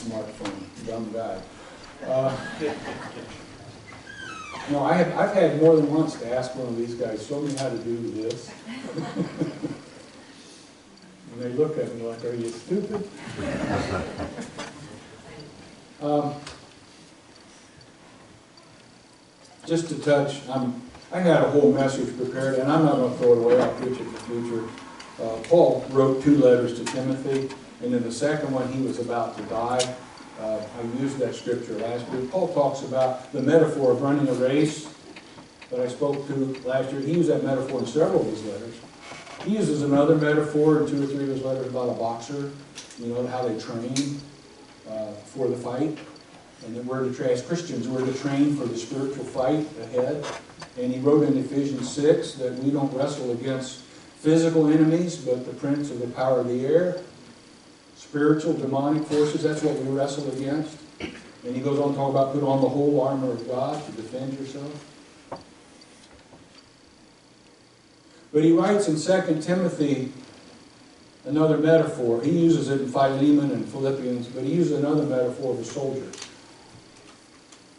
smartphone. Dumb guy. No, I've had more than once to ask one of these guys, show me how to do this. And they look at me like, are you stupid? Just to touch, I had a whole message prepared, and I'm not going to throw it away. I'll preach it in the future. Paul wrote 2 letters to Timothy, and in the second one, he was about to die. I used that scripture last week. Paul talks about the metaphor of running a race that I spoke to last year. He used that metaphor in several of his letters. He uses another metaphor in 2 or 3 of his letters about a boxer, you know, how they train for the fight. And that we're to train, as Christians, we're to train for the spiritual fight ahead. And he wrote in Ephesians 6 that we don't wrestle against physical enemies, but the prince of the power of the air, spiritual, demonic forces. That's what we wrestle against. And he goes on to talk about put on the whole armor of God to defend yourself. But he writes in 2 Timothy another metaphor. He uses it in Philemon and Philippians, but he uses another metaphor of a soldier.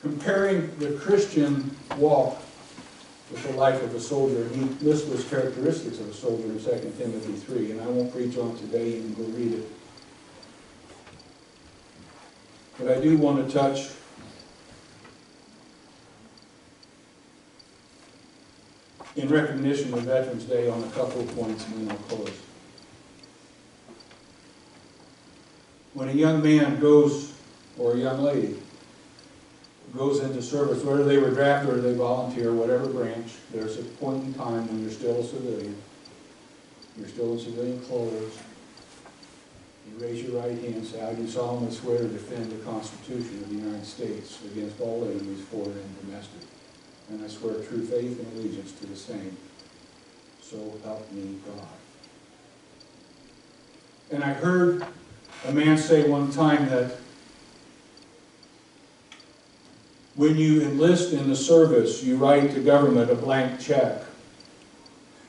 Comparing the Christian walk with the life of a soldier. He lists those characteristics of a soldier in 2 Timothy 3, and I won't preach on it today. You can go read it. But I do want to touch in recognition of Veterans Day on a couple of points, and then I'll close. When a young man goes, or a young lady, goes into service, whether they were drafted or they volunteer, whatever branch, there's a point in time when you're still a civilian. You're still in civilian clothes. You raise your right hand and say, I do solemnly swear to defend the Constitution of the United States against all enemies, foreign and domestic. And I swear true faith and allegiance to the same. So help me God. And I heard a man say one time that when you enlist in the service, you write the government a blank check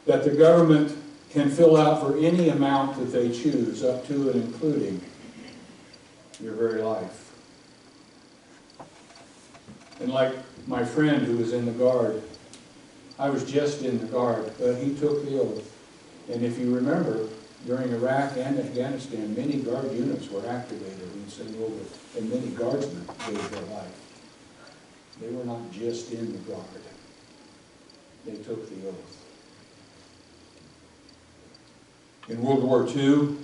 that the government can fill out for any amount that they choose, up to and including your very life. And like my friend who was in the Guard, I was just in the Guard, but he took the oath. And if you remember, during Iraq and Afghanistan, many Guard units were activated and sent over, and many Guardsmen gave their life. They were not just in the Guard. They took the oath. In World War II,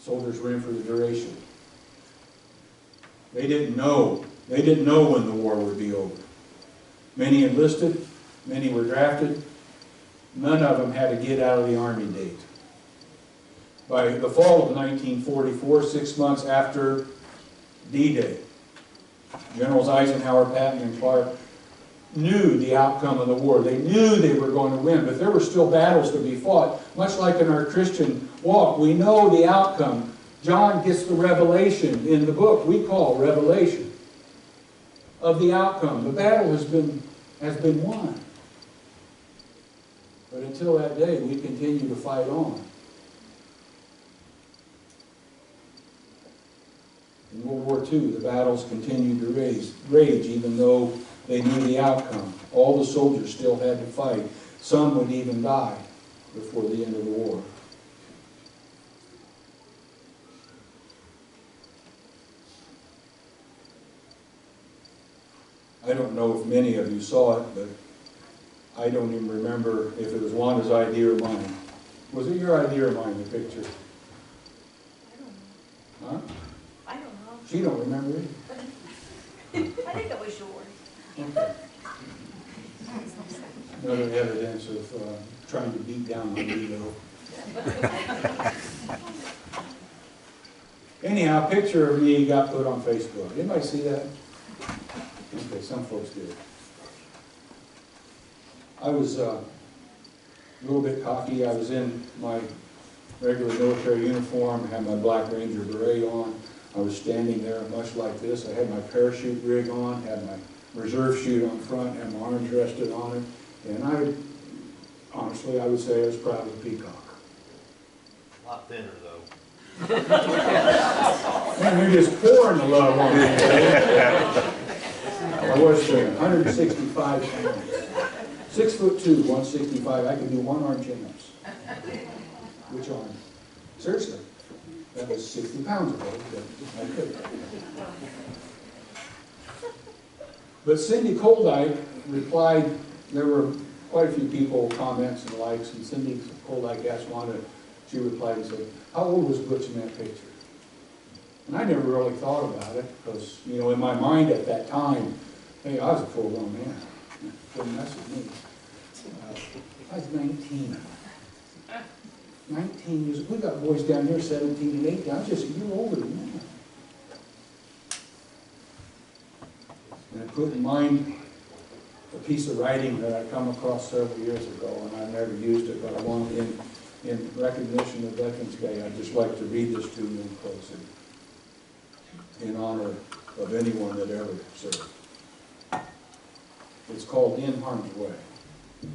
soldiers were in for the duration. They didn't know when the war would be over. Many enlisted, many were drafted. None of them had a get out of the Army date. By the fall of 1944, 6 months after D-Day, Generals Eisenhower, Patton, and Clark knew the outcome of the war. They knew they were going to win, but there were still battles to be fought. Much like in our Christian walk, we know the outcome. John gets the revelation in the book we call Revelation of the outcome. The battle has been won. But until that day, we continue to fight on. In World War II, the battles continued to rage, even though they knew the outcome. All the soldiers still had to fight. Some would even die before the end of the war. I don't know if many of you saw it, but I don't even remember if it was Wanda's idea or mine. Was it your idea or mine, the picture? I don't know. Huh? I don't know. She don't remember it? I think it was yours. Okay. Another evidence of trying to beat down my ego. Anyhow, a picture of me got put on Facebook. Anybody see that? Okay, some folks did. I was a little bit cocky. I was in my regular military uniform, I had my Black Ranger beret on. I was standing there much like this. I had my parachute rig on, had my reserve chute on front, had my arms rested on it. And honestly, I would say I was proud of the peacock. A lot thinner, though. Man, they're just pouring the love on me. I was 165 pounds. 6'2", 165. I could do one arm chin-ups. Which arm? Seriously. That was 60 pounds ago. But I could. But Cindy Coldike replied, there were quite a few people, comments and likes, and Cindy Coldike asked Wanda, she replied and said, how old was Butch in that picture? And I never really thought about it, because, you know, in my mind at that time, hey, I was a full-grown man. Couldn't mess with me. I was 19. 19 years, we got boys down here 17 and 18. I was just a year older than that. And I put in mind a piece of writing that I come across several years ago, and I never used it, but I wanted, in recognition of Veterans Day, I'd just like to read this to you in closing, in honor of anyone that ever served. It's called In Harm's Way.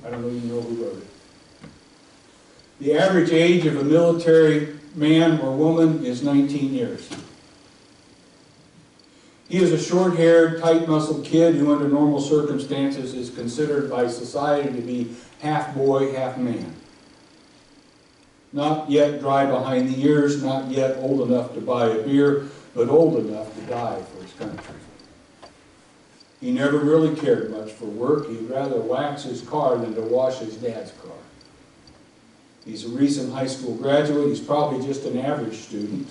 I don't even know who wrote it. The average age of a military man or woman is 19 years. He is a short-haired, tight-muscled kid who, under normal circumstances, is considered by society to be half boy, half man. Not yet dry behind the ears, not yet old enough to buy a beer, but old enough to die for his country. He never really cared much for work. He'd rather wax his car than to wash his dad's car. He's a recent high school graduate. He's probably just an average student.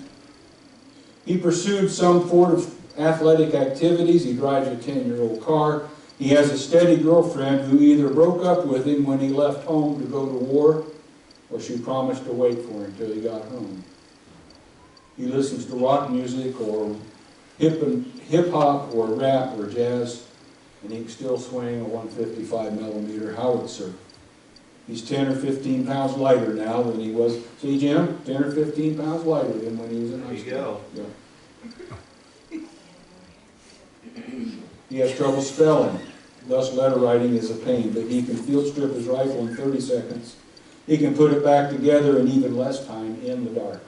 He pursued some form of athletic activities. He drives a 10-year-old car. He has a steady girlfriend who either broke up with him when he left home to go to war, or she promised to wait for him until he got home. He listens to rock music or hip-hop or rap or jazz, and he can still swing a 155mm howitzer. He's 10 or 15 pounds lighter now than he was. See, Jim? 10 or 15 pounds lighter than when he was in high school. There you go. Yeah. He has trouble spelling. Thus, letter writing is a pain, but he can field strip his rifle in 30 seconds. He can put it back together in even less time in the dark.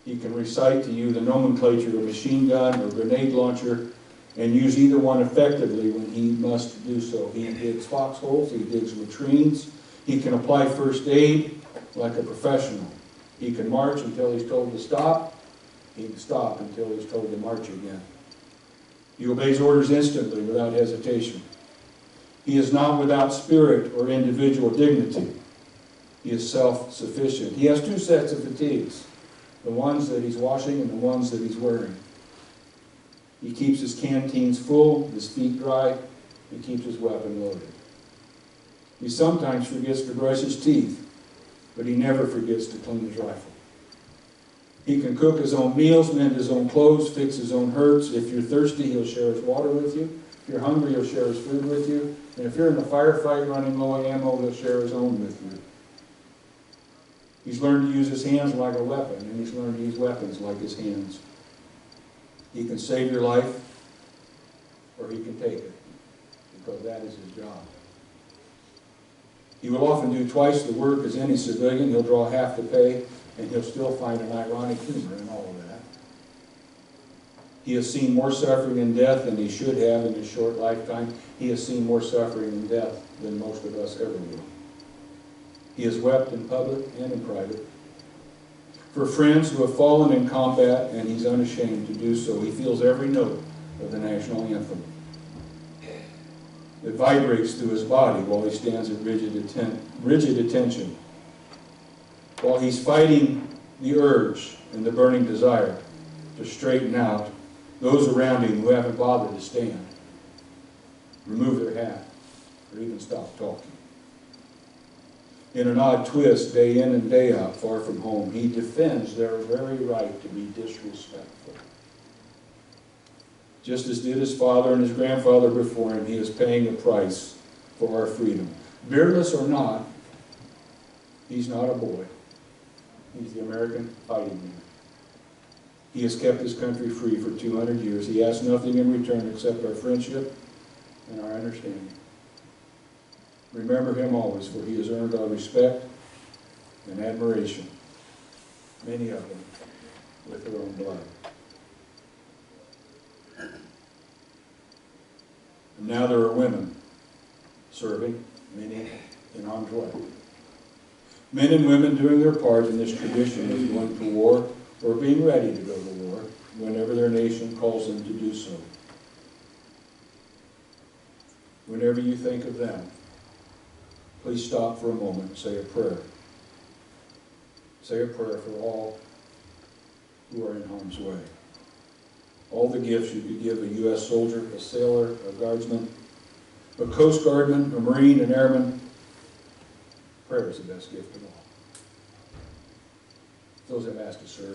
He can recite to you the nomenclature of a machine gun or grenade launcher and use either one effectively when he must do so. He digs foxholes, he digs latrines, he can apply first aid like a professional. He can march until he's told to stop, he can stop until he's told to march again. He obeys orders instantly without hesitation. He is not without spirit or individual dignity. He is self-sufficient. He has two sets of fatigues, the ones that he's washing and the ones that he's wearing. He keeps his canteens full, his feet dry, and keeps his weapon loaded. He sometimes forgets to brush his teeth, but he never forgets to clean his rifle. He can cook his own meals, mend his own clothes, fix his own hurts. If you're thirsty, he'll share his water with you. If you're hungry, he'll share his food with you. And if you're in a firefight running low on ammo, he'll share his own with you. He's learned to use his hands like a weapon, and he's learned to use weapons like his hands. He can save your life, or he can take it, because that is his job. He will often do twice the work as any civilian. He'll draw half the pay, and he'll still find an ironic humor in all of that. He has seen more suffering and death than he should have in his short lifetime. He has seen more suffering and death than most of us ever will. He has wept in public and in private. For friends who have fallen in combat, and he's unashamed to do so. He feels every note of the national anthem. It vibrates through his body while he stands at rigid attention. While he's fighting the urge and the burning desire to straighten out those around him who haven't bothered to stand, remove their hat, or even stop talking. In an odd twist, day in and day out, far from home, he defends their very right to be disrespectful. Just as did his father and his grandfather before him, he is paying a price for our freedom. Beardless or not, he's not a boy. He's the American fighting man. He has kept his country free for 200 years. He asks nothing in return except our friendship and our understanding. Remember him always, for he has earned our respect and admiration, many of them with their own blood. And now there are women serving, many in harm's way. Men and women doing their part in this tradition of going to war or being ready to go to war whenever their nation calls them to do so. Whenever you think of them, please stop for a moment and say a prayer. Say a prayer for all who are in harm's way. All the gifts you could give a U.S. soldier, a sailor, a guardsman, a Coast Guardman, a Marine, an airman. Prayer is the best gift of all. Those that have asked to serve.